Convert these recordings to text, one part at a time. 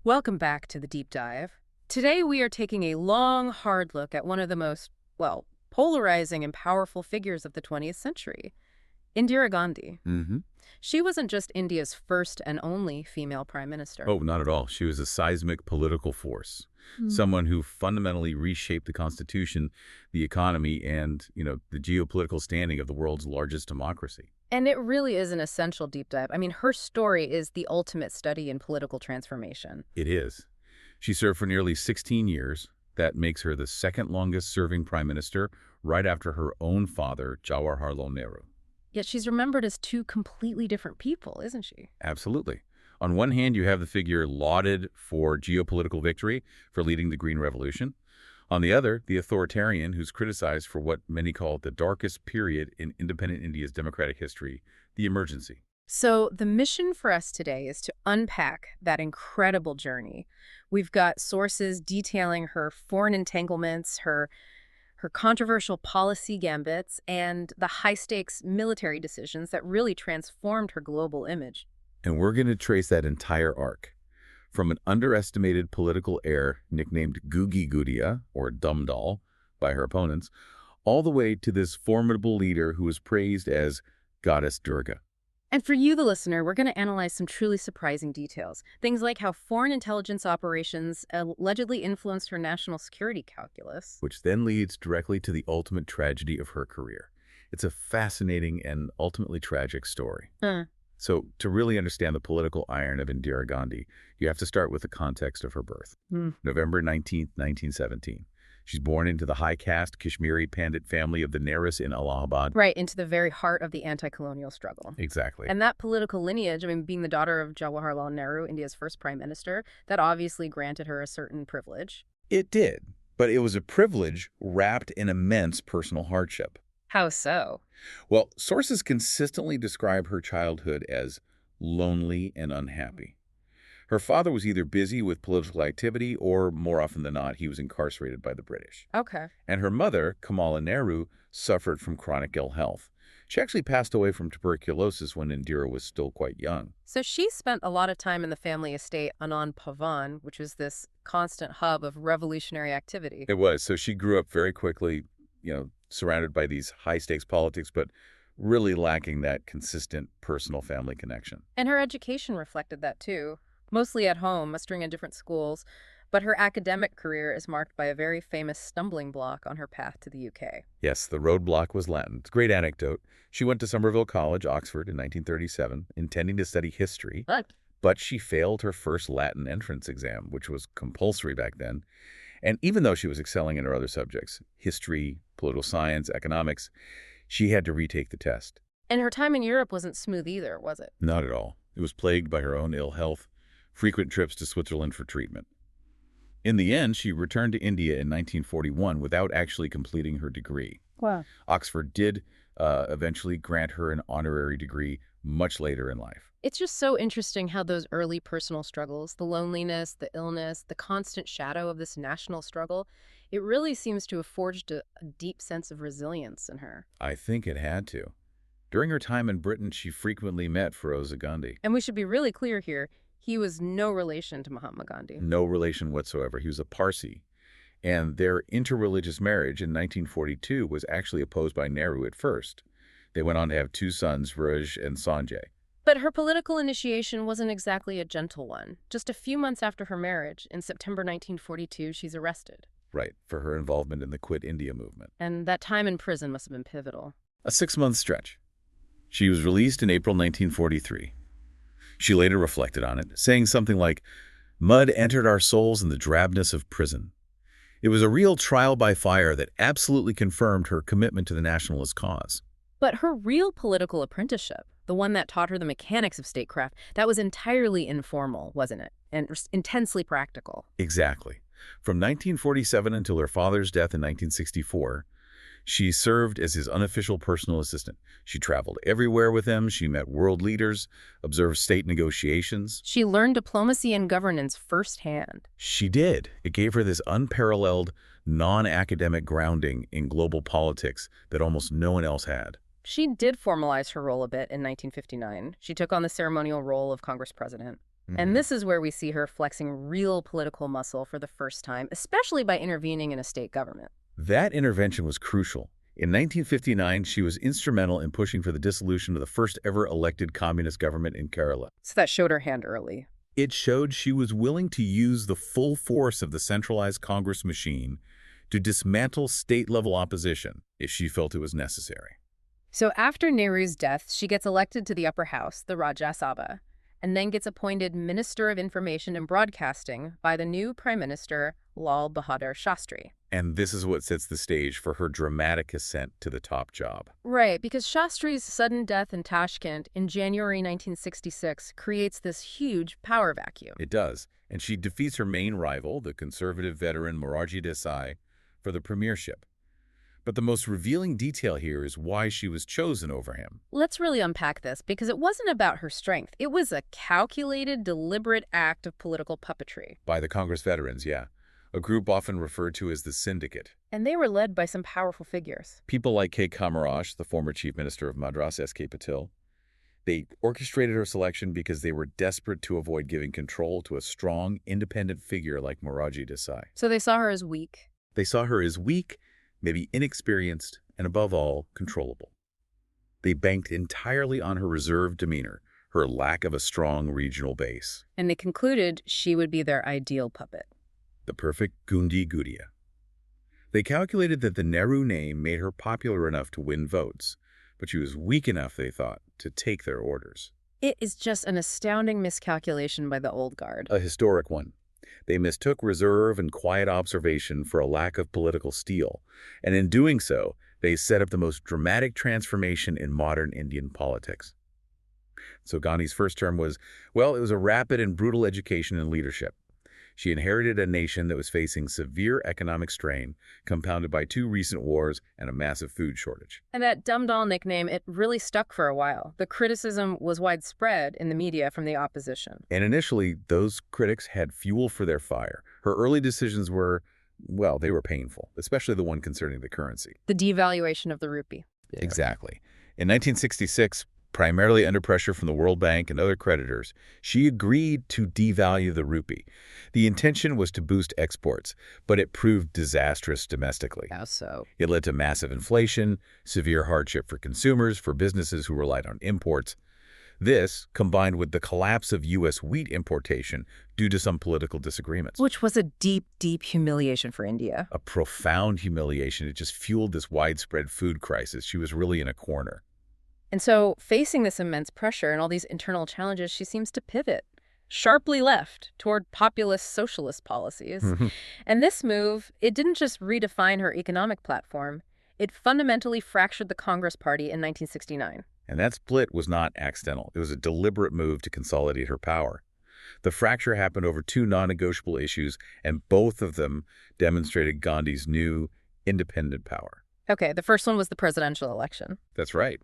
Welcome back to the deep dive. Today we are taking a long, hard look at one of the most, polarizing and powerful figures of the 20th century, Indira Gandhi. Mm-hmm. She wasn't just India's first and only female prime minister. Oh, not at all. She was a seismic political force, someone who fundamentally reshaped the Constitution, the economy, and, the geopolitical standing of the world's largest democracy. And it really is an essential deep dive. I mean, her story is the ultimate study in political transformation. It is. She served for nearly 16 years. That makes her the second longest serving prime minister, right after her own father, Jawaharlal Nehru. Yet she's remembered as two completely different people, isn't she? Absolutely. On one hand, you have the figure lauded for geopolitical victory, for leading the Green Revolution. On the other, the authoritarian who's criticized for what many call the darkest period in independent India's democratic history, the emergency. So the mission for us today is to unpack that incredible journey. We've got sources detailing her foreign entanglements, her controversial policy gambits, and the high-stakes military decisions that really transformed her global image. And we're going to trace that entire arc, from an underestimated political heir nicknamed Googie Goodia, or Dum Doll, by her opponents, all the way to this formidable leader who is praised as Goddess Durga. And for you, the listener, we're going to analyze some truly surprising details. Things like how foreign intelligence operations allegedly influenced her national security calculus. Which then leads directly to the ultimate tragedy of her career. It's a fascinating and ultimately tragic story. So to really understand the political iron of Indira Gandhi, you have to start with the context of her birth. November 19th, 1917. She's born into the high-caste Kashmiri Pandit family of the Nehrus in Allahabad. Right, into the very heart of the anti-colonial struggle. Exactly. And that political lineage, being the daughter of Jawaharlal Nehru, India's first prime minister, that obviously granted her a certain privilege. It did, but it was a privilege wrapped in immense personal hardship. How so? Well, sources consistently describe her childhood as lonely and unhappy. Her father was either busy with political activity or, more often than not, he was incarcerated by the British. Okay. And her mother, Kamala Nehru, suffered from chronic ill health. She actually passed away from tuberculosis when Indira was still quite young. So she spent a lot of time in the family estate Anand Bhavan, which was this constant hub of revolutionary activity. It was. So she grew up very quickly, surrounded by these high-stakes politics, but really lacking that consistent personal family connection. And her education reflected that, too. Mostly at home, mustering in different schools, but her academic career is marked by a very famous stumbling block on her path to the UK. Yes, the roadblock was Latin. It's a great anecdote. She went to Somerville College, Oxford, in 1937, intending to study history, but she failed her first Latin entrance exam, which was compulsory back then. And even though she was excelling in her other subjects, history, political science, economics, she had to retake the test. And her time in Europe wasn't smooth either, was it? Not at all. It was plagued by her own ill health, frequent trips to Switzerland for treatment. In the end, she returned to India in 1941 without actually completing her degree. Wow. Oxford did eventually grant her an honorary degree much later in life. It's just so interesting how those early personal struggles, the loneliness, the illness, the constant shadow of this national struggle, it really seems to have forged a deep sense of resilience in her. I think it had to. During her time in Britain, she frequently met Feroza Gandhi. And we should be really clear here. He was no relation to Mahatma Gandhi. No relation whatsoever. He was a Parsi. And their interreligious marriage in 1942 was actually opposed by Nehru at first. They went on to have two sons, Viraj and Sanjay. But her political initiation wasn't exactly a gentle one. Just a few months after her marriage, in September 1942, she's arrested. Right, for her involvement in the Quit India movement. And that time in prison must have been pivotal. A 6-month stretch. She was released in April 1943. She later reflected on it, saying something like, "Mud entered our souls in the drabness of prison." It was a real trial by fire that absolutely confirmed her commitment to the nationalist cause. But her real political apprenticeship, the one that taught her the mechanics of statecraft, that was entirely informal, wasn't it? And intensely practical. Exactly. From 1947 until her father's death in 1964, she served as his unofficial personal assistant. She traveled everywhere with him. She met world leaders, observed state negotiations. She learned diplomacy and governance firsthand. She did. It gave her this unparalleled, non-academic grounding in global politics that almost no one else had. She did formalize her role a bit in 1959. She took on the ceremonial role of Congress president. And this is where we see her flexing real political muscle for the first time, especially by intervening in a state government. That intervention was crucial. In 1959, she was instrumental in pushing for the dissolution of the first ever elected communist government in Kerala. So that showed her hand early. It showed she was willing to use the full force of the centralized Congress machine to dismantle state-level opposition if she felt it was necessary. So after Nehru's death, she gets elected to the upper house, the Rajya Sabha, and then gets appointed Minister of Information and Broadcasting by the new Prime Minister, Lal Bahadur Shastri. And this is what sets the stage for her dramatic ascent to the top job. Right, because Shastri's sudden death in Tashkent in January 1966 creates this huge power vacuum. It does. And she defeats her main rival, the conservative veteran Morarji Desai, for the premiership. But the most revealing detail here is why she was chosen over him. Let's really unpack this, because it wasn't about her strength. It was a calculated, deliberate act of political puppetry. By the Congress veterans, yeah. A group often referred to as the Syndicate. And they were led by some powerful figures. People like K. Kamaraj, the former chief minister of Madras, S.K. Patil. They orchestrated her selection because they were desperate to avoid giving control to a strong, independent figure like Morarji Desai. So they saw her as weak. They saw her as weak, maybe inexperienced, and above all, controllable. They banked entirely on her reserved demeanor, her lack of a strong regional base. And they concluded she would be their ideal puppet. The perfect Gundi Gudia. They calculated that the Nehru name made her popular enough to win votes, but she was weak enough, they thought, to take their orders. It is just an astounding miscalculation by the old guard. A historic one. They mistook reserve and quiet observation for a lack of political steel, and in doing so, they set up the most dramatic transformation in modern Indian politics. So Gandhi's first term was, well, it was a rapid and brutal education and leadership. She inherited a nation that was facing severe economic strain, compounded by 2 recent wars and a massive food shortage. And that dumb doll nickname, it really stuck for a while. The criticism was widespread in the media from the opposition. And initially, those critics had fuel for their fire. Her early decisions were, well, they were painful, especially the one concerning the currency. The devaluation of the rupee. Yeah. Exactly. In 1966, primarily under pressure from the World Bank and other creditors, she agreed to devalue the rupee. The intention was to boost exports, but it proved disastrous domestically. How so? It led to massive inflation, severe hardship for consumers, for businesses who relied on imports. This, combined with the collapse of U.S. wheat importation due to some political disagreements. Which was a deep, deep humiliation for India. A profound humiliation. It just fueled this widespread food crisis. She was really in a corner. And so, facing this immense pressure and all these internal challenges, she seems to pivot sharply left toward populist socialist policies. And this move, it didn't just redefine her economic platform, it fundamentally fractured the Congress Party in 1969. And that split was not accidental. It was a deliberate move to consolidate her power. The fracture happened over 2 non-negotiable issues, and both of them demonstrated Gandhi's new, independent power. Okay, the first one was the presidential election. That's right.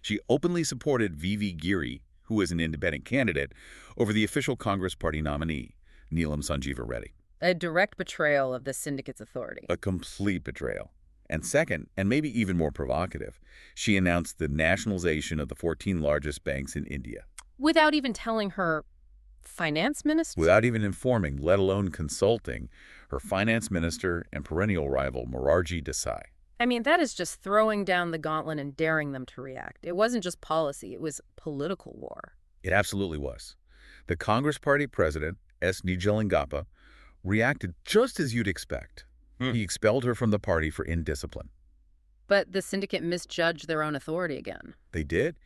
She openly supported V.V. Giri, who was an independent candidate, over the official Congress Party nominee, Neelam Sanjeeva Reddy. A direct betrayal of the syndicate's authority. A complete betrayal. And second, and maybe even more provocative, she announced the nationalization of the 14 largest banks in India. Without even telling her finance minister? Without even informing, let alone consulting, her finance minister and perennial rival, Morarji Desai. I mean, that is just throwing down the gauntlet and daring them to react. It wasn't just policy, it was political war. It absolutely was. The Congress Party president, S. Nijalingappa, reacted just as you'd expect. He expelled her from the party for indiscipline. But the syndicate misjudged their own authority again. They did.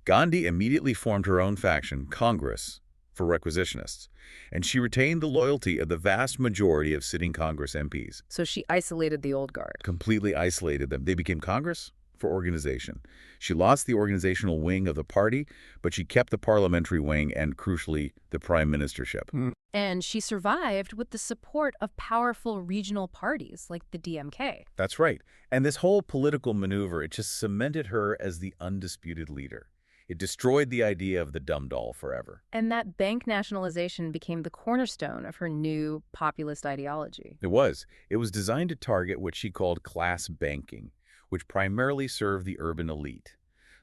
Gandhi immediately formed her own faction, Congress, for requisitionists, and she retained the loyalty of the vast majority of sitting Congress MPs. So she isolated the old guard. Completely isolated them. They became Congress for organization. She lost the organizational wing of the party, but she kept the parliamentary wing and, crucially, the prime ministership. And she survived with the support of powerful regional parties like the DMK. That's right. And this whole political maneuver, it just cemented her as the undisputed leader. It destroyed the idea of the dumb doll forever. And that bank nationalization became the cornerstone of her new populist ideology. It was. It was designed to target what she called class banking, which primarily served the urban elite.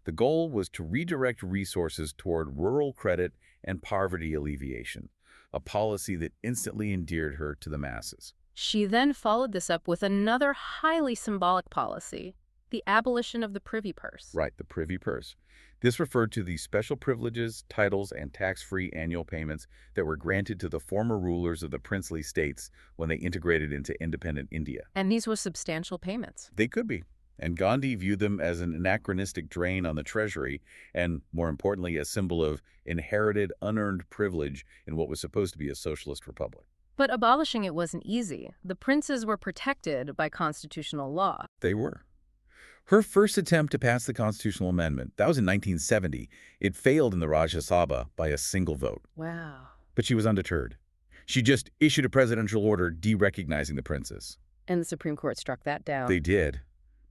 The goal was to redirect resources toward rural credit and poverty alleviation, a policy that instantly endeared her to the masses. She then followed this up with another highly symbolic policy, the abolition of the privy purse. Right, the privy purse. This referred to the special privileges, titles, and tax-free annual payments that were granted to the former rulers of the princely states when they integrated into independent India. And these were substantial payments. They could be. And Gandhi viewed them as an anachronistic drain on the treasury and, more importantly, a symbol of inherited, unearned privilege in what was supposed to be a socialist republic. But abolishing it wasn't easy. The princes were protected by constitutional law. They were. Her first attempt to pass the constitutional amendment, that was in 1970. It failed in the Rajya Sabha by a single vote. Wow. But she was undeterred. She just issued a presidential order de-recognizing the princes. And the Supreme Court struck that down. They did.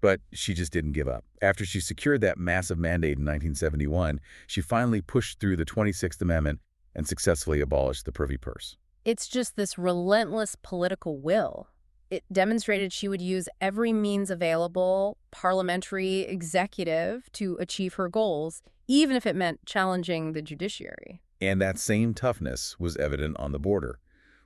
But she just didn't give up. After she secured that massive mandate in 1971, she finally pushed through the 26th Amendment and successfully abolished the privy purse. It's just this relentless political will. It demonstrated she would use every means available, parliamentary, executive, to achieve her goals, even if it meant challenging the judiciary. And that same toughness was evident on the border.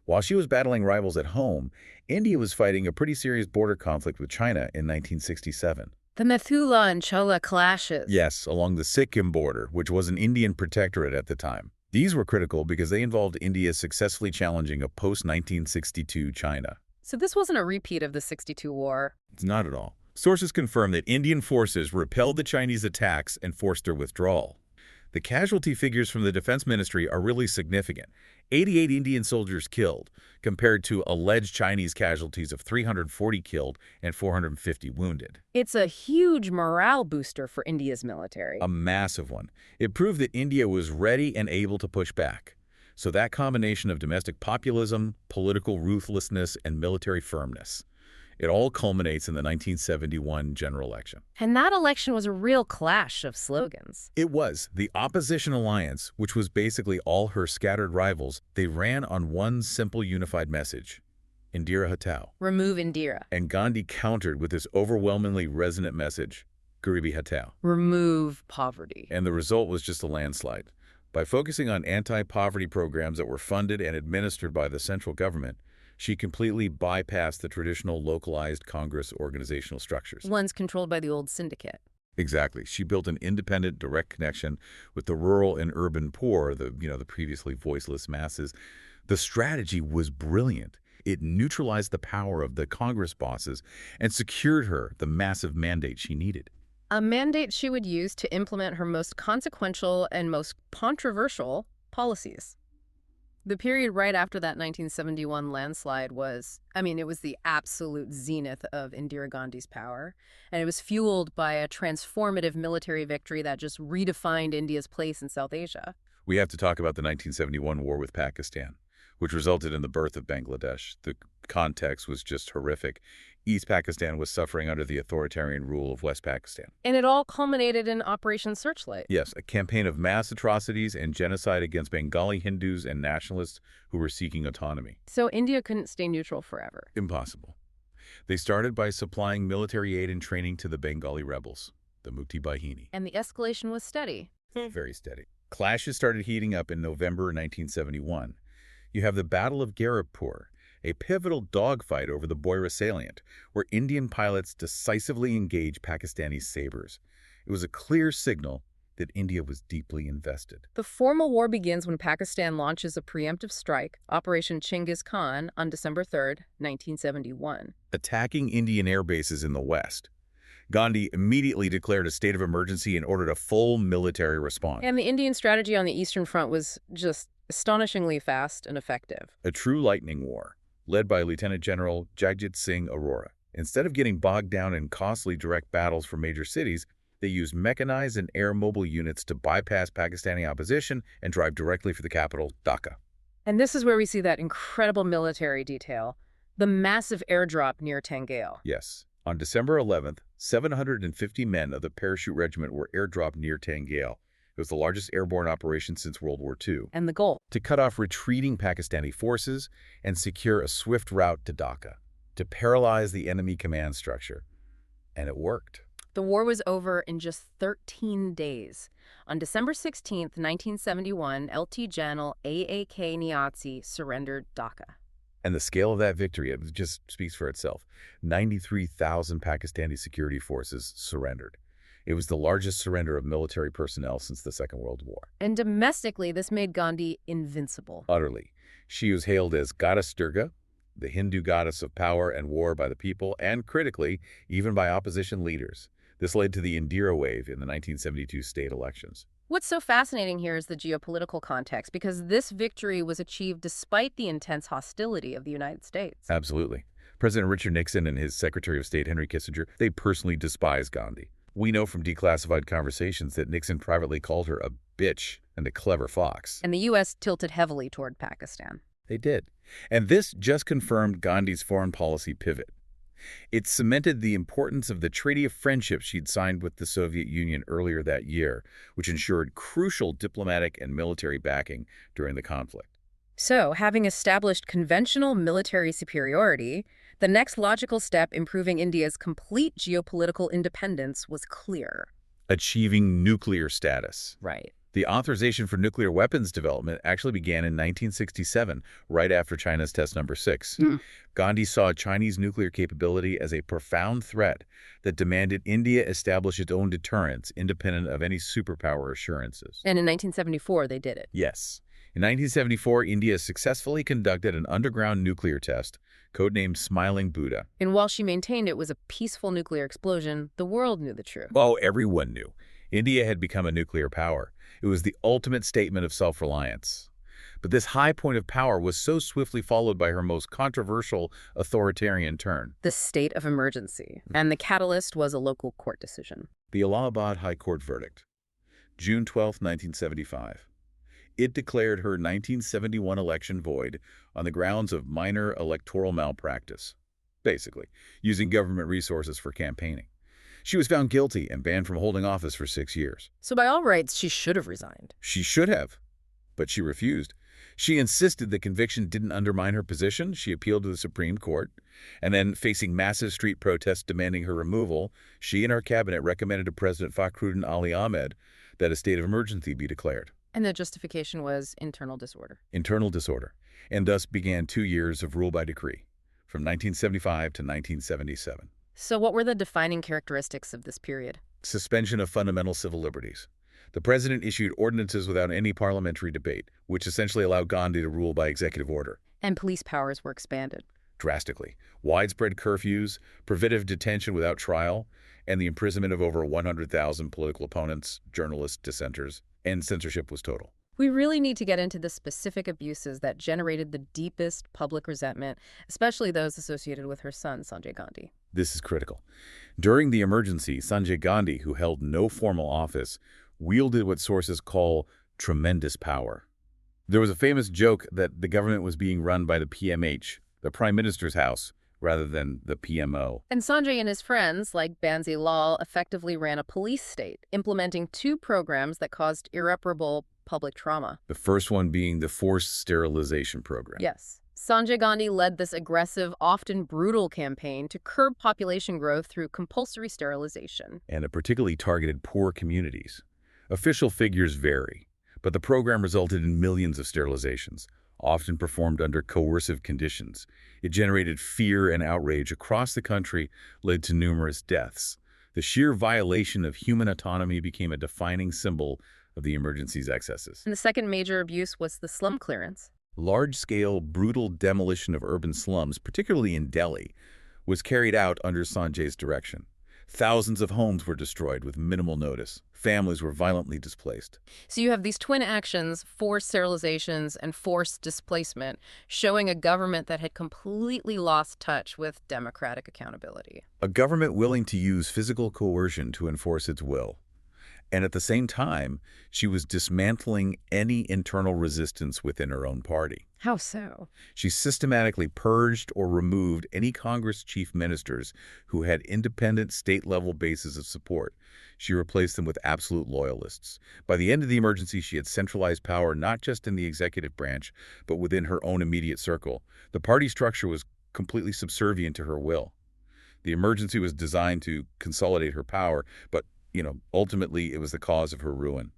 While she was battling rivals at home, India was fighting a pretty serious border conflict with China in 1967. The Mithila and Chola clashes. Yes, along the Sikkim border, which was an Indian protectorate at the time. These were critical because they involved India successfully challenging a post-1962 China. So this wasn't a repeat of the '62 war. It's not at all. Sources confirm that Indian forces repelled the Chinese attacks and forced their withdrawal. The casualty figures from the Defense Ministry are really significant. 88 Indian soldiers killed, compared to alleged Chinese casualties of 340 killed and 450 wounded. It's a huge morale booster for India's military. A massive one. It proved that India was ready and able to push back. So that combination of domestic populism, political ruthlessness, and military firmness, it all culminates in the 1971 general election. And that election was a real clash of slogans. It was. The opposition alliance, which was basically all her scattered rivals, they ran on one simple unified message: Indira Hatao. Remove Indira. And Gandhi countered with this overwhelmingly resonant message: Garibi Hatao. Remove poverty. And the result was just a landslide. By focusing on anti-poverty programs that were funded and administered by the central government, she completely bypassed the traditional localized Congress organizational structures. Ones controlled by the old syndicate. Exactly. She built an independent, direct connection with the rural and urban poor, the previously voiceless masses. The strategy was brilliant. It neutralized the power of the Congress bosses and secured her the massive mandate she needed. A mandate she would use to implement her most consequential and most controversial policies. The period right after that 1971 landslide was, it was the absolute zenith of Indira Gandhi's power. And it was fueled by a transformative military victory that just redefined India's place in South Asia. We have to talk about the 1971 war with Pakistan, which resulted in the birth of Bangladesh. The context was just horrific. East Pakistan was suffering under the authoritarian rule of West Pakistan. And it all culminated in Operation Searchlight. Yes, a campaign of mass atrocities and genocide against Bengali Hindus and nationalists who were seeking autonomy. So India couldn't stay neutral forever. Impossible. They started by supplying military aid and training to the Bengali rebels, the Mukti Bahini. And the escalation was steady. Very steady. Clashes started heating up in November 1971. You have the Battle of Gharipur, a pivotal dogfight over the Boira salient, where Indian pilots decisively engaged Pakistani sabers. It was a clear signal that India was deeply invested. The formal war begins when Pakistan launches a preemptive strike, Operation Chinggis Khan, on December 3, 1971. Attacking Indian air bases in the west, Gandhi immediately declared a state of emergency and ordered a full military response. And the Indian strategy on the Eastern Front was just astonishingly fast and effective. A true lightning war, led by Lieutenant General Jagjit Singh Arora. Instead of getting bogged down in costly direct battles for major cities, they used mechanized and air mobile units to bypass Pakistani opposition and drive directly for the capital, Dhaka. And this is where we see that incredible military detail, the massive airdrop near Tangail. Yes. On December 11th, 750 men of the Parachute Regiment were airdropped near Tangail. It was the largest airborne operation since World War II. And the goal? To cut off retreating Pakistani forces and secure a swift route to Dhaka, to paralyze the enemy command structure. And it worked. The war was over in just 13 days. On December 16th, 1971, Lt. General A.A.K. Niazi surrendered Dhaka. And the scale of that victory, it just speaks for itself. 93,000 Pakistani security forces surrendered. It was the largest surrender of military personnel since the Second World War. And domestically, this made Gandhi invincible. Utterly. She was hailed as Goddess Durga, the Hindu goddess of power and war by the people, and critically, even by opposition leaders. This led to the Indira wave in the 1972 state elections. What's so fascinating here is the geopolitical context, because this victory was achieved despite the intense hostility of the United States. Absolutely. President Richard Nixon and his Secretary of State, Henry Kissinger, they personally despised Gandhi. We know from declassified conversations that Nixon privately called her a bitch and a clever fox. And the U.S. tilted heavily toward Pakistan. They did. And this just confirmed Gandhi's foreign policy pivot. It cemented the importance of the Treaty of Friendship she'd signed with the Soviet Union earlier that year, which ensured crucial diplomatic and military backing during the conflict. So, having established conventional military superiority, the next logical step improving India's complete geopolitical independence was clear. Achieving nuclear status. Right. The authorization for nuclear weapons development actually began in 1967, right after China's test number 6. Gandhi saw Chinese nuclear capability as a profound threat that demanded India establish its own deterrence, independent of any superpower assurances. And in 1974, they did it. Yes. In 1974, India successfully conducted an underground nuclear test, codenamed Smiling Buddha. And while she maintained it was a peaceful nuclear explosion, the world knew the truth. Oh, everyone knew. India had become a nuclear power. It was the ultimate statement of self-reliance. But this high point of power was so swiftly followed by her most controversial authoritarian turn. The state of emergency. And the catalyst was a local court decision. The Allahabad High Court verdict. June 12, 1975. It declared her 1971 election void on the grounds of minor electoral malpractice. Basically, using government resources for campaigning. She was found guilty and banned from holding office for 6 years. So by all rights, she should have resigned. She should have, but she refused. She insisted the conviction didn't undermine her position. She appealed to the Supreme Court. And then, facing massive street protests demanding her removal, she and her cabinet recommended to President Fakhruddin Ali Ahmed that a state of emergency be declared. And the justification was internal disorder. Internal disorder. And thus began 2 years of rule by decree, from 1975 to 1977. So what were the defining characteristics of this period? Suspension of fundamental civil liberties. The president issued ordinances without any parliamentary debate, which essentially allowed Gandhi to rule by executive order. And police powers were expanded. Drastically. Widespread curfews, preventive detention without trial, and the imprisonment of over 100,000 political opponents, journalists, dissenters, and censorship was total. We really need to get into the specific abuses that generated the deepest public resentment, especially those associated with her son, Sanjay Gandhi. This is critical. During the emergency, Sanjay Gandhi, who held no formal office, wielded what sources call tremendous power. There was a famous joke that the government was being run by the PMH, the Prime Minister's house, rather than the PMO. And Sanjay and his friends, like Bansi Lal, effectively ran a police state, implementing 2 programs that caused irreparable public trauma. The first one being the forced sterilization program. Yes. Sanjay Gandhi led this aggressive, often brutal campaign to curb population growth through compulsory sterilization. And it particularly targeted poor communities. Official figures vary, but the program resulted in millions of sterilizations, often performed under coercive conditions. It generated fear and outrage across the country, led to numerous deaths. The sheer violation of human autonomy became a defining symbol of the emergency's excesses. And the second major abuse was the slum clearance. Large-scale, brutal demolition of urban slums, particularly in Delhi, was carried out under Sanjay's direction. Thousands of homes were destroyed with minimal notice. Families were violently displaced. So you have these twin actions, forced sterilizations and forced displacement, showing a government that had completely lost touch with democratic accountability. A government willing to use physical coercion to enforce its will. And at the same time, she was dismantling any internal resistance within her own party. How so? She systematically purged or removed any Congress chief ministers who had independent state-level bases of support. She replaced them with absolute loyalists. By the end of the emergency, she had centralized power not just in the executive branch, but within her own immediate circle. The party structure was completely subservient to her will. The emergency was designed to consolidate her power, but, ultimately it was the cause of her ruin.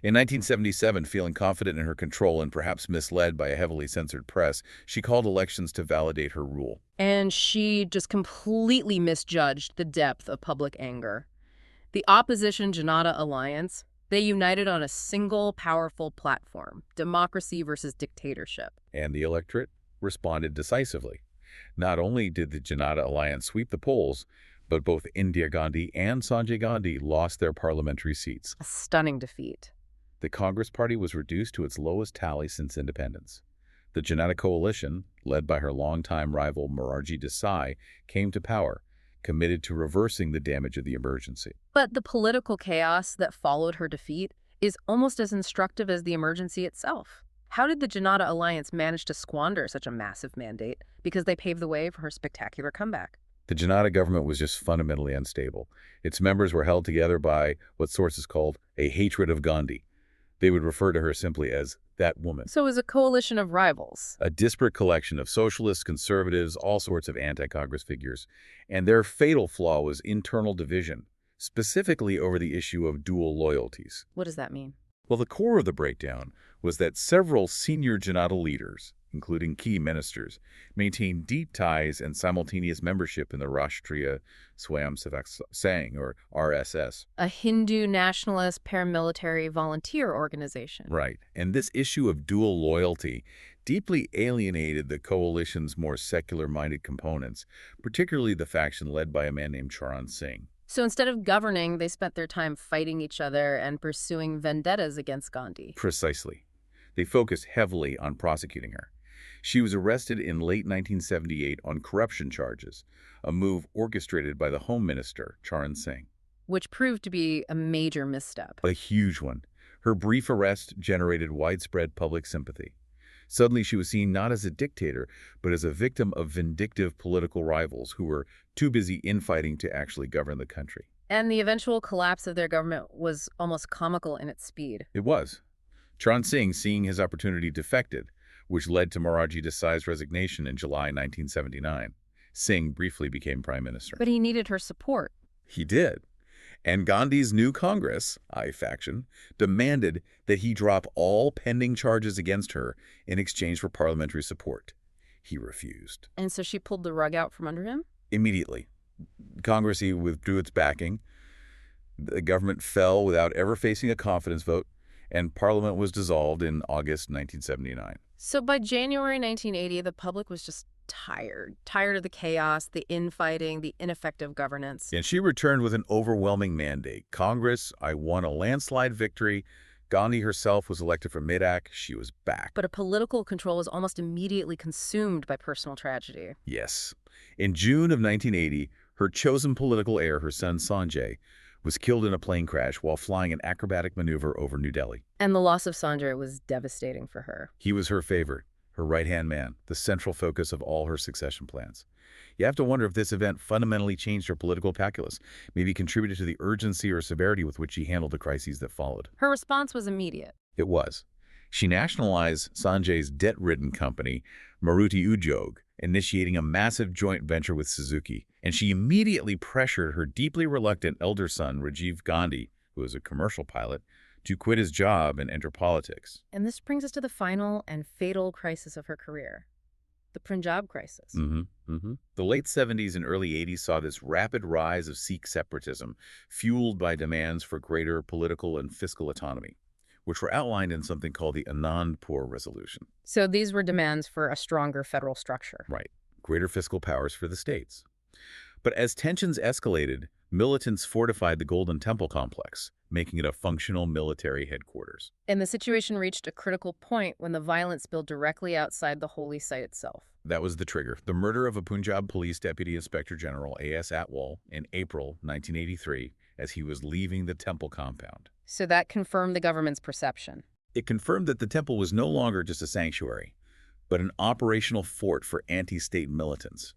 In 1977, feeling confident in her control and perhaps misled by a heavily censored press, she called elections to validate her rule. And she just completely misjudged the depth of public anger. The opposition Janata alliance, they united on a single powerful platform, democracy versus dictatorship. And the electorate responded decisively. Not only did the Janata alliance sweep the polls, but both Indira Gandhi and Sanjay Gandhi lost their parliamentary seats. A stunning defeat. The Congress Party was reduced to its lowest tally since independence. The Janata coalition, led by her longtime rival Morarji Desai, came to power, committed to reversing the damage of the emergency. But the political chaos that followed her defeat is almost as instructive as the emergency itself. How did the Janata alliance manage to squander such a massive mandate? Because they paved the way for her spectacular comeback. The Janata government was just fundamentally unstable. Its members were held together by what sources called a hatred of Gandhi. They would refer to her simply as that woman. So it was a coalition of rivals. A disparate collection of socialists, conservatives, all sorts of anti-Congress figures. And their fatal flaw was internal division, specifically over the issue of dual loyalties. What does that mean? Well, the core of the breakdown was that several senior Janata leaders, including key ministers, maintained deep ties and simultaneous membership in the Rashtriya Swayamsevak Sangh, or RSS. A Hindu nationalist paramilitary volunteer organization. Right. And this issue of dual loyalty deeply alienated the coalition's more secular-minded components, particularly the faction led by a man named Charan Singh. So instead of governing, they spent their time fighting each other and pursuing vendettas against Gandhi. Precisely. They focused heavily on prosecuting her. She was arrested in late 1978 on corruption charges, a move orchestrated by the Home Minister, Charan Singh. Which proved to be a major misstep. A huge one. Her brief arrest generated widespread public sympathy. Suddenly she was seen not as a dictator, but as a victim of vindictive political rivals who were too busy infighting to actually govern the country. And the eventual collapse of their government was almost comical in its speed. It was. Charan Singh, seeing his opportunity, defected, which led to Morarji Desai's resignation in July 1979. Singh briefly became prime minister. But he needed her support. He did. And Gandhi's new Congress, I faction, demanded that he drop all pending charges against her in exchange for parliamentary support. He refused. And so she pulled the rug out from under him? Immediately. Congress withdrew its backing. The government fell without ever facing a confidence vote, and Parliament was dissolved in August 1979. So by January 1980, the public was just tired of the chaos, the infighting, the ineffective governance. And she returned with an overwhelming mandate. Congress, I won a landslide victory. Gandhi herself was elected for Medak. She was back. But a political control was almost immediately consumed by personal tragedy. Yes. In June of 1980, her chosen political heir, her son Sanjay, was killed in a plane crash while flying an acrobatic maneuver over New Delhi. And the loss of Sanjay was devastating for her. He was her favorite, her right-hand man, the central focus of all her succession plans. You have to wonder if this event fundamentally changed her political calculus, maybe contributed to the urgency or severity with which she handled the crises that followed. Her response was immediate. It was. She nationalized Sanjay's debt-ridden company, Maruti Udyog, initiating a massive joint venture with Suzuki, and she immediately pressured her deeply reluctant elder son, Rajiv Gandhi, who was a commercial pilot, to quit his job and enter politics. And this brings us to the final and fatal crisis of her career, the Punjab crisis. The late 70s and early 80s saw this rapid rise of Sikh separatism, fueled by demands for greater political and fiscal autonomy, which were outlined in something called the Anandpur Resolution. So these were demands for a stronger federal structure. Right. Greater fiscal powers for the states. But as tensions escalated, militants fortified the Golden Temple complex, making it a functional military headquarters. And the situation reached a critical point when the violence spilled directly outside the holy site itself. That was the trigger. The murder of a Punjab Police Deputy Inspector General A.S. Atwal in April 1983 as he was leaving the temple compound. So that confirmed the government's perception. It confirmed that the temple was no longer just a sanctuary, but an operational fort for anti-state militants.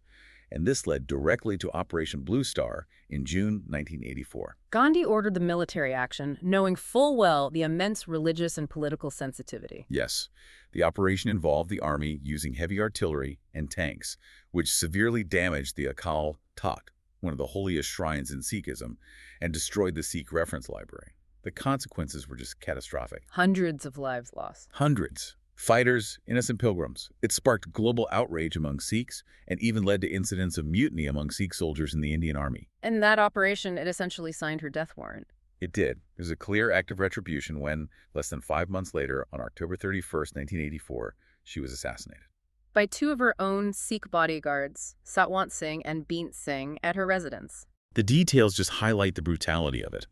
And this led directly to Operation Blue Star in June 1984. Gandhi ordered the military action, knowing full well the immense religious and political sensitivity. Yes, the operation involved the army using heavy artillery and tanks, which severely damaged the Akal Takht, one of the holiest shrines in Sikhism, and destroyed the Sikh reference library. The consequences were just catastrophic. Hundreds of lives lost. Hundreds. Fighters, innocent pilgrims. It sparked global outrage among Sikhs and even led to incidents of mutiny among Sikh soldiers in the Indian Army. In that operation, it essentially signed her death warrant. It did. It was a clear act of retribution when, less than 5 months later, on October 31st, 1984, she was assassinated. By two of her own Sikh bodyguards, Satwant Singh and Beant Singh, at her residence. The details just highlight the brutality of it.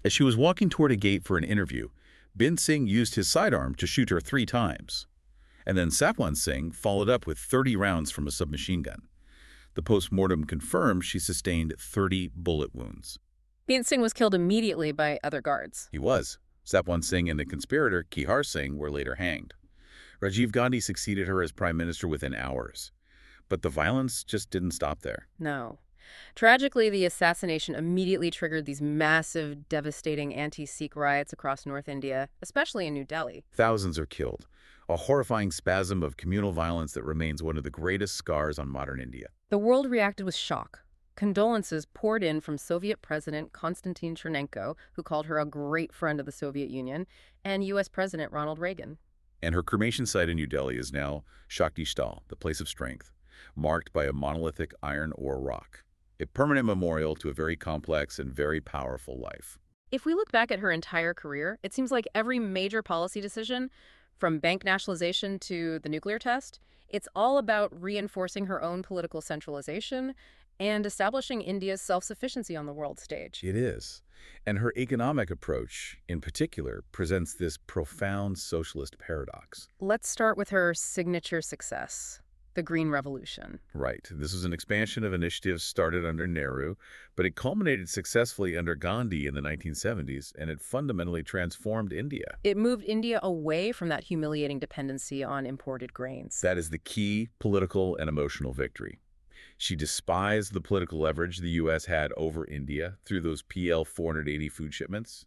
As she was walking toward a gate for an interview, Beant Singh used his sidearm to shoot her 3 times. And then Satwant Singh followed up with 30 rounds from a submachine gun. The post-mortem confirmed she sustained 30 bullet wounds. Beant Singh was killed immediately by other guards. He was. Satwant Singh and the conspirator, Kihar Singh, were later hanged. Rajiv Gandhi succeeded her as prime minister within hours. But the violence just didn't stop there. No. Tragically, the assassination immediately triggered these massive, devastating anti-Sikh riots across North India, especially in New Delhi. Thousands are killed, a horrifying spasm of communal violence that remains one of the greatest scars on modern India. The world reacted with shock. Condolences poured in from Soviet President Konstantin Chernenko, who called her a great friend of the Soviet Union, and U.S. President Ronald Reagan. And her cremation site in New Delhi is now Shakti Sthal, the place of strength, marked by a monolithic iron ore rock, a permanent memorial to a very complex and very powerful life. If we look back at her entire career, it seems like every major policy decision, from bank nationalization to the nuclear test, it's all about reinforcing her own political centralization and establishing India's self-sufficiency on the world stage. It is. And her economic approach, in particular, presents this profound socialist paradox. Let's start with her signature success, the Green Revolution. Right. This was an expansion of initiatives started under Nehru, but it culminated successfully under Gandhi in the 1970s, and it fundamentally transformed India. It moved India away from that humiliating dependency on imported grains. That is the key political and emotional victory. She despised the political leverage the U.S. had over India through those PL 480 food shipments.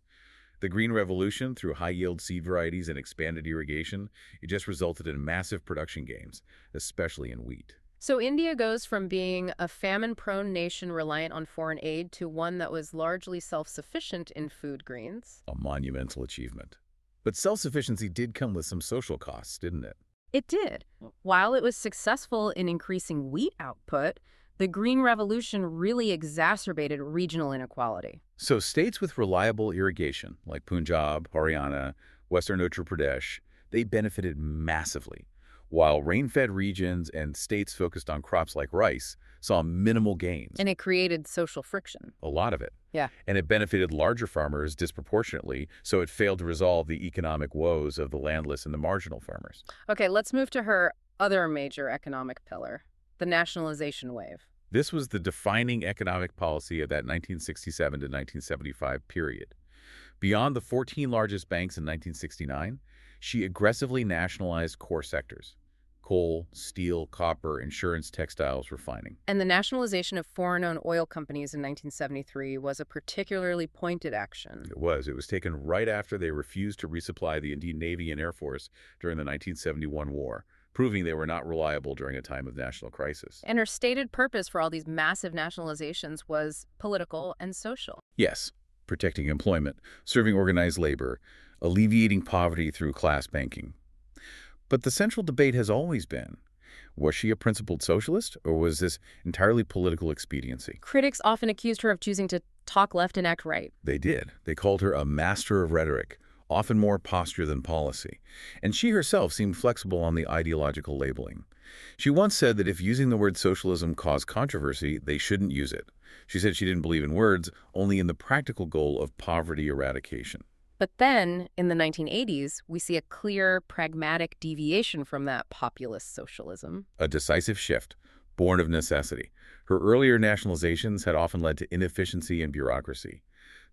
The Green Revolution, through high-yield seed varieties and expanded irrigation, it just resulted in massive production gains, especially in wheat. So India goes from being a famine-prone nation reliant on foreign aid to one that was largely self-sufficient in food grains. A monumental achievement. But self-sufficiency did come with some social costs, didn't it? It did. While it was successful in increasing wheat output, the Green Revolution really exacerbated regional inequality. So states with reliable irrigation, like Punjab, Haryana, Western Uttar Pradesh, they benefited massively, while rain-fed regions and states focused on crops like rice saw minimal gains. And it created social friction. A lot of it. Yeah. And it benefited larger farmers disproportionately, so it failed to resolve the economic woes of the landless and the marginal farmers. Okay, let's move to her other major economic pillar, the nationalization wave. This was the defining economic policy of that 1967 to 1975 period. Beyond the 14 largest banks in 1969, she aggressively nationalized core sectors: coal, steel, copper, insurance, textiles, refining. And the nationalization of foreign-owned oil companies in 1973 was a particularly pointed action. It was. It was taken right after they refused to resupply the Indian Navy and Air Force during the 1971 war, proving they were not reliable during a time of national crisis. And her stated purpose for all these massive nationalizations was political and social. Yes, protecting employment, serving organized labor, alleviating poverty through class banking. But the central debate has always been, was she a principled socialist, or was this entirely political expediency? Critics often accused her of choosing to talk left and act right. They did. They called her a master of rhetoric, often more posture than policy. And she herself seemed flexible on the ideological labeling. She once said that if using the word socialism caused controversy, they shouldn't use it. She said she didn't believe in words, only in the practical goal of poverty eradication. But then, in the 1980s, we see a clear, pragmatic deviation from that populist socialism. A decisive shift, born of necessity. Her earlier nationalizations had often led to inefficiency and bureaucracy.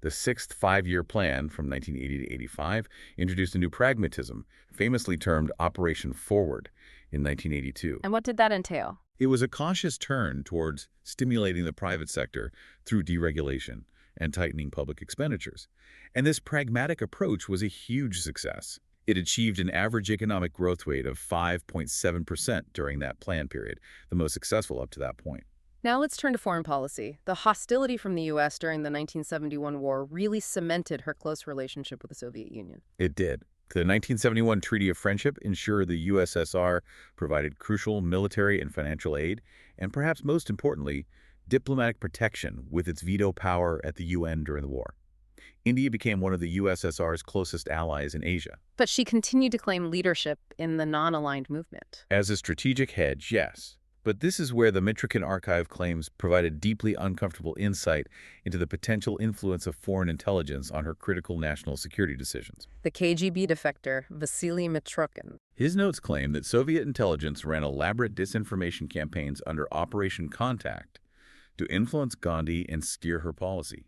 The sixth five-year plan, from 1980 to 85, introduced a new pragmatism, famously termed Operation Forward, in 1982. And what did that entail? It was a cautious turn towards stimulating the private sector through deregulation and tightening public expenditures. And this pragmatic approach was a huge success. It achieved an average economic growth rate of 5.7% during that plan period, the most successful up to that point. Now let's turn to foreign policy. The hostility from the U.S. during the 1971 war really cemented her close relationship with the Soviet Union. It did. The 1971 Treaty of Friendship ensured the USSR provided crucial military and financial aid, and perhaps most importantly, diplomatic protection with its veto power at the UN during the war. India became one of the USSR's closest allies in Asia. But she continued to claim leadership in the non-aligned movement. As a strategic hedge, yes. But this is where the Mitrokhin archive claims provided deeply uncomfortable insight into the potential influence of foreign intelligence on her critical national security decisions. The KGB defector, Vasily Mitrokhin. His notes claim that Soviet intelligence ran elaborate disinformation campaigns under Operation Contact to influence Gandhi and steer her policy.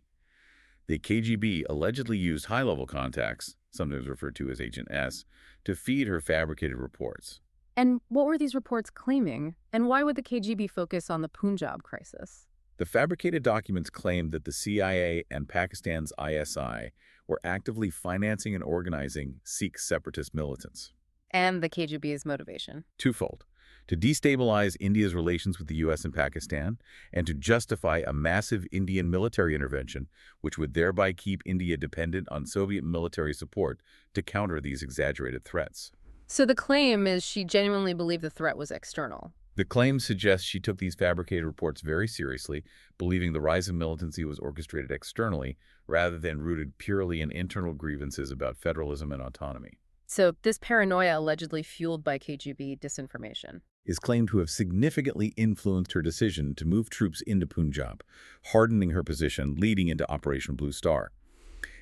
The KGB allegedly used high-level contacts, sometimes referred to as Agent S, to feed her fabricated reports. And what were these reports claiming? And why would the KGB focus on the Punjab crisis? The fabricated documents claimed that the CIA and Pakistan's ISI were actively financing and organizing Sikh separatist militants. And the KGB's motivation? Twofold: to destabilize India's relations with the U.S. and Pakistan, and to justify a massive Indian military intervention, which would thereby keep India dependent on Soviet military support to counter these exaggerated threats. So the claim is she genuinely believed the threat was external. The claim suggests she took these fabricated reports very seriously, believing the rise of militancy was orchestrated externally rather than rooted purely in internal grievances about federalism and autonomy. So this paranoia allegedly fueled by KGB disinformation Is claimed to have significantly influenced her decision to move troops into Punjab, hardening her position leading into Operation Blue Star.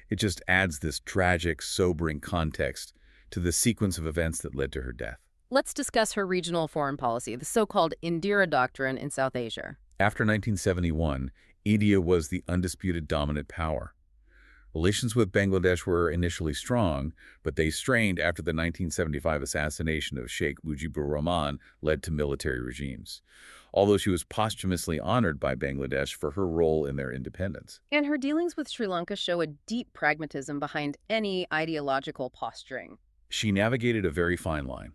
It just adds this tragic, sobering context to the sequence of events that led to her death. Let's discuss her regional foreign policy, the so-called Indira Doctrine in South Asia. After 1971, India was the undisputed dominant power. Relations with Bangladesh were initially strong, but they strained after the 1975 assassination of Sheikh Mujibur Rahman led to military regimes, although she was posthumously honored by Bangladesh for her role in their independence. And her dealings with Sri Lanka show a deep pragmatism behind any ideological posturing. She navigated a very fine line.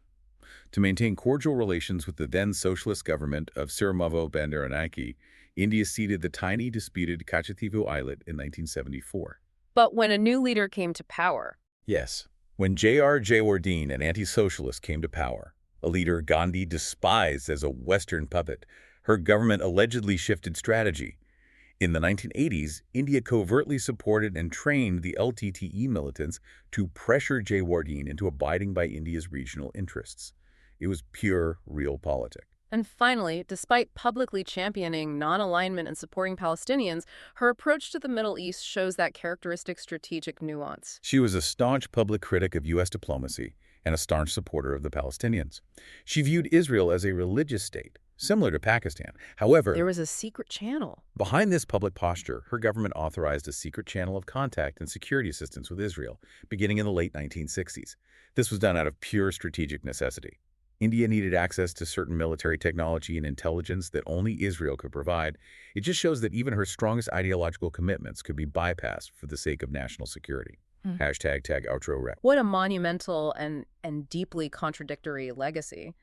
To maintain cordial relations with the then socialist government of Sirimavo Bandaranaike, India ceded the tiny disputed Kachativu Islet in 1974. But when a new leader came to power, Yes, when J.R. Jawaharlal, an anti-socialist, came to power, a leader Gandhi despised as a Western puppet, her government allegedly shifted strategy. In the 1980s, India covertly supported and trained the LTTE militants to pressure Jawaharlal into abiding by India's regional interests. It was pure realpolitik. and finally, despite publicly championing non-alignment and supporting Palestinians, her approach to the Middle East shows that characteristic strategic nuance. She was a staunch public critic of U.S. diplomacy and a staunch supporter of the Palestinians. She viewed Israel as a religious state, similar to Pakistan. However, There was a secret channel. behind this public posture, her government authorized a secret channel of contact and security assistance with Israel, beginning in the late 1960s. This was done out of pure strategic necessity. India needed access to certain military technology and intelligence that only Israel could provide. It just shows that even her strongest ideological commitments could be bypassed for the sake of national security. Tag outro rep. What a monumental and deeply contradictory legacy.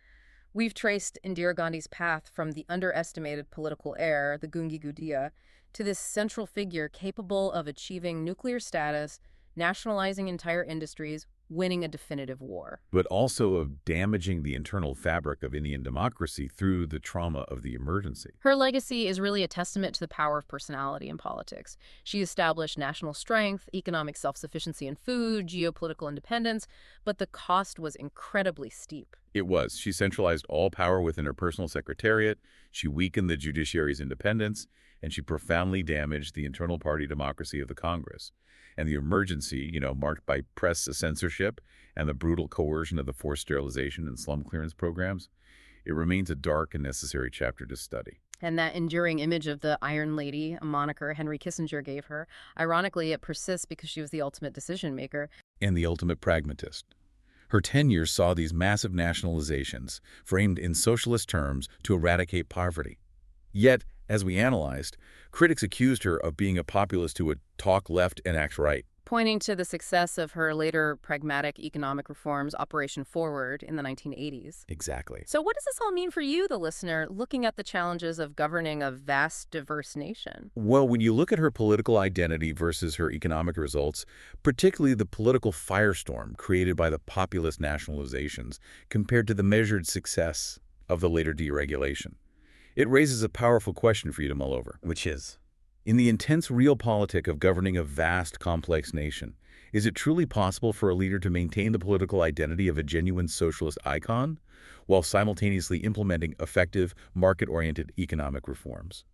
We've traced Indira Gandhi's path from the underestimated political heir, the Gungi Gudiya, to this central figure capable of achieving nuclear status, nationalizing entire industries, winning a definitive war. But also of damaging the internal fabric of Indian democracy through the trauma of the emergency. Her legacy is really a testament to the power of personality in politics. She established national strength, economic self-sufficiency in food, geopolitical independence, but the cost was incredibly steep. It was. She centralized all power within her personal secretariat, she weakened the judiciary's independence, and she profoundly damaged the internal party democracy of the Congress. And the emergency, marked by press censorship and the brutal coercion of the forced sterilization and slum clearance programs, it remains a dark and necessary chapter to study. And that enduring image of the Iron Lady, a moniker Henry Kissinger gave her, ironically, it persists because she was the ultimate decision maker. And the ultimate pragmatist. Her tenure saw these massive nationalizations framed in socialist terms to eradicate poverty. Yet, as we analyzed, critics accused her of being a populist who would talk left and act right. pointing to the success of her later pragmatic economic reforms, Operation Forward, in the 1980s. Exactly. So what does this all mean for you, the listener, looking at the challenges of governing a vast, diverse nation? Well, when you look at her political identity versus her economic results, particularly the political firestorm created by the populist nationalizations compared to the measured success of the later deregulation, it raises a powerful question for you to mull over. Which is? In the intense realpolitik of governing a vast, complex nation, is it truly possible for a leader to maintain the political identity of a genuine socialist icon while simultaneously implementing effective, market-oriented economic reforms?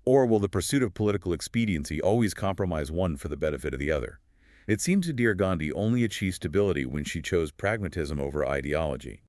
Or will the pursuit of political expediency always compromise one for the benefit of the other? It seems Indira Gandhi only achieved stability when she chose pragmatism over ideology.